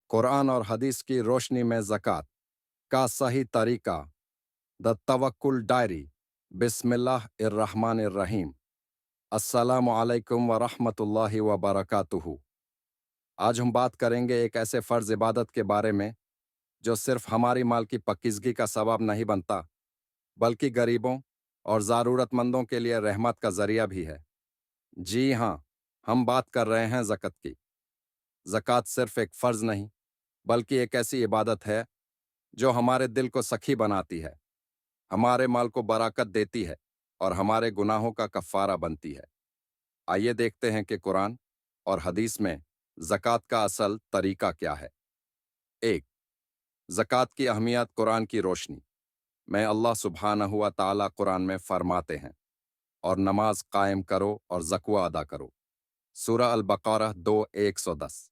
कुरान और हदीस की रोशनी में ज़कात का सही तरीका। The Tawakkul diary. बिस्मिल्लाहिर्रहमानिर्रहीम। अस्सलामु अलैकुम व रहमतुल्लाहि व बरकातुहू। आज हम बात करेंगे एक ऐसे फ़र्ज़ इबादत के बारे में जो सिर्फ हमारी माल की पाकीज़गी का सबब नहीं बनता, बल्कि गरीबों और ज़रूरतमंदों के लिए रहमत का ज़रिया भी है। जी हाँ, हम बात कर रहे हैं ज़कत की। ज़कात सिर्फ एक फ़र्ज़ नहीं, बल्कि एक ऐसी इबादत है जो हमारे दिल को सखी बनाती है, हमारे माल को बरकत देती है और हमारे गुनाहों का कफ़ारा बनती है। आइए देखते हैं कि कुरान और हदीस में ज़कात का असल तरीका क्या है। 1. ज़कात की अहमियत कुरान की रोशनी में अल्लाह सुब्हानहू व तआला कुरान में फरमाते हैं, और नमाज कायम करो और ज़कवा अदा करो। सूरह अल-बक़रह 2:110।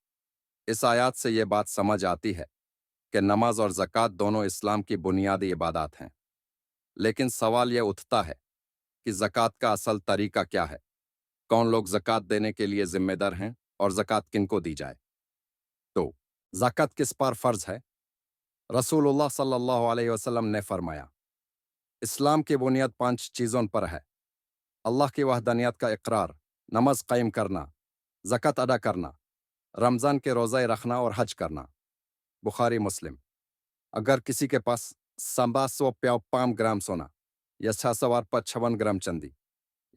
इस आयत से ये बात समझ आती है कि नमाज और ज़कात दोनों इस्लाम की बुनियादी इबादत हैं। लेकिन सवाल यह उठता है कि ज़कात का असल तरीका क्या है? कौन लोग ज़कात देने के लिए ज़िम्मेदार हैं और ज़कात किनको दी जाए? तो ज़कात किस पर फ़र्ज़ है? रसूलुल्लाह सल्लल्लाहु अलैहि वसल्लम ने फरमाया, इस्लाम की बुनियाद 5 चीज़ों पर है। अल्लाह की वहदानियत का इकरार, नमाज कायम करना, ज़कात अदा करना, रमज़ान के रोज़े रखना और हज करना। बुखारी मुस्लिम। अगर किसी के पास 755 ग्राम सोना या 656 ग्राम चांदी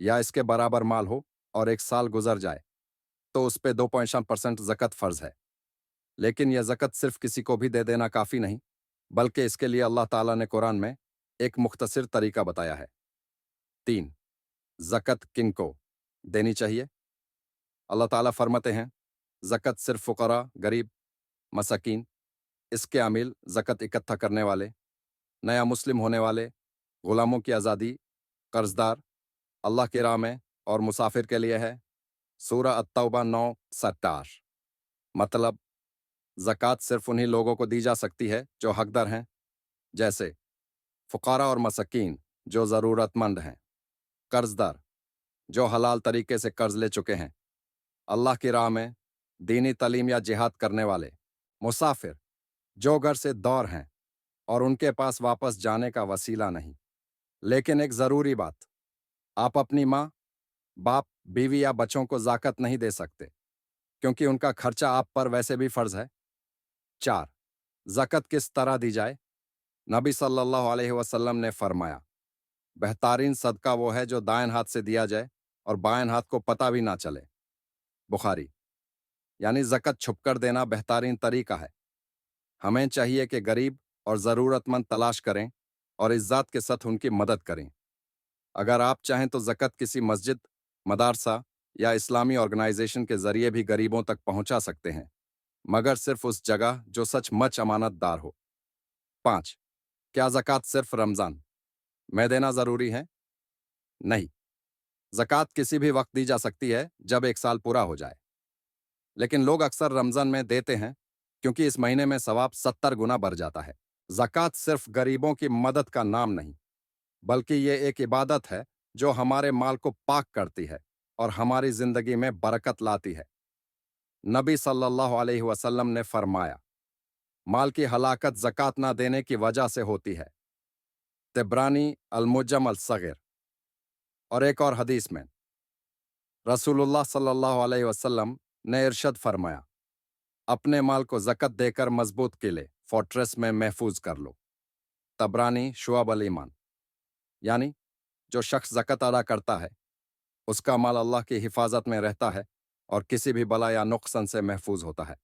या इसके बराबर माल हो और एक साल गुजर जाए, तो उस पे 2% ज़कत फ़र्ज़ है। लेकिन यह ज़कत सिर्फ किसी को भी दे देना काफ़ी नहीं, बल्कि इसके लिए अल्लाह ताला ने कुरान में एक मुख्तसर तरीका बताया है। 3. ज़कत किनको देनी चाहिए? अल्लाह ताला फरमाते हैं, ज़कत सिर्फ फ़ुक़रा, गरीब, मसाकीन, इसके आमिल, ज़कत इकट्ठा करने वाले, नया मुस्लिम होने वाले, गुलामों की आज़ादी, कर्जदार, अल्लाह की राह में और मुसाफिर के लिए है। सूरह अत-तौबा 9:27। मतलब ज़कात सिर्फ उन्हीं लोगों को दी जा सकती है जो हकदार हैं, जैसे फ़ुक़ारा और मसाकीन जो ज़रूरतमंद हैं, कर्जदार जो हलाल तरीके से कर्ज ले चुके हैं, अल्लाह की राह में दीनी तालीम या जिहाद करने वाले, मुसाफिर जो घर से दूर हैं और उनके पास वापस जाने का वसीला नहीं। लेकिन एक ज़रूरी बात, आप अपनी माँ, बाप, बीवी या बच्चों को ज़कात नहीं दे सकते, क्योंकि उनका खर्चा आप पर वैसे भी फ़र्ज़ है। 4. ज़कात किस तरह दी जाए? नबी सल्लल्लाहु अलैहि वसल्लम ने फरमाया, बेहतरीन सदका वो है जो दाएं हाथ से दिया जाए और बाएं हाथ को पता भी ना चले। बुखारी। यानी ज़कात छुपकर देना बेहतरीन तरीका है। हमें चाहिए कि गरीब और ज़रूरतमंद तलाश करें और इज़्ज़त के साथ उनकी मदद करें। अगर आप चाहें तो ज़कात किसी मस्जिद, मदरसा या इस्लामी ऑर्गेनाइजेशन के ज़रिए भी गरीबों तक पहुंचा सकते हैं, मगर सिर्फ उस जगह जो सचमुच अमानतदार हो। 5. क्या ज़कात सिर्फ रमज़ान में देना ज़रूरी है? नहीं। ज़कात किसी भी वक्त दी जा सकती है जब एक साल पूरा हो जाए। लेकिन लोग अक्सर रमज़ान में देते हैं क्योंकि इस महीने में सवाब 70 गुना बढ़ जाता है। ज़कात सिर्फ गरीबों की मदद का नाम नहीं, बल्कि ये एक इबादत है जो हमारे माल को पाक करती है और हमारी ज़िंदगी में बरकत लाती है। नबी सल्लल्लाहु अलैहि वसल्लम ने फरमाया, माल की हलाकत ज़कात ना देने की वजह से होती है। तिब्रानी अल-मुजम अल-सग़ीर। और एक और हदीस में रसूलुल्लाह सल्लल्लाहु अलैहि वसल्लम ने इरशाद फरमाया, अपने माल को ज़कत देकर मजबूत किले, फोर्ट्रेस में महफूज कर लो। तबरानी शुअब अल ईमान। यानी जो शख्स ज़कत अदा करता है, उसका माल अल्लाह की हिफाजत में रहता है और किसी भी बला या नुक़सान से महफूज होता है।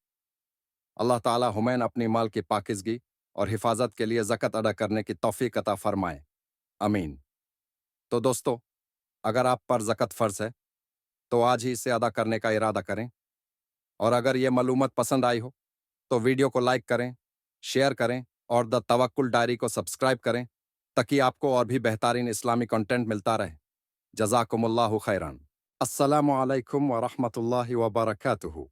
अल्लाह ताला हमें अपनी माल की पाकीज़गी और हिफाजत के लिए ज़कत अदा करने की तौफ़ीक़ अता फरमाए। आमीन। तो दोस्तों, अगर आप पर ज़कत फ़र्ज़ है, तो आज ही इसे अदा करने का इरादा करें। और अगर ये मालूमात पसंद आई हो, तो वीडियो को लाइक करें, शेयर करें और द तवक्कुल डायरी को सब्सक्राइब करें, ताकि आपको और भी बेहतरीन इस्लामी कंटेंट मिलता रहे। जज़ाकुमुल्लाहु खैरन। अस्सलामु अलैकुम व रहमतुल्लाहि व बरकातुहू।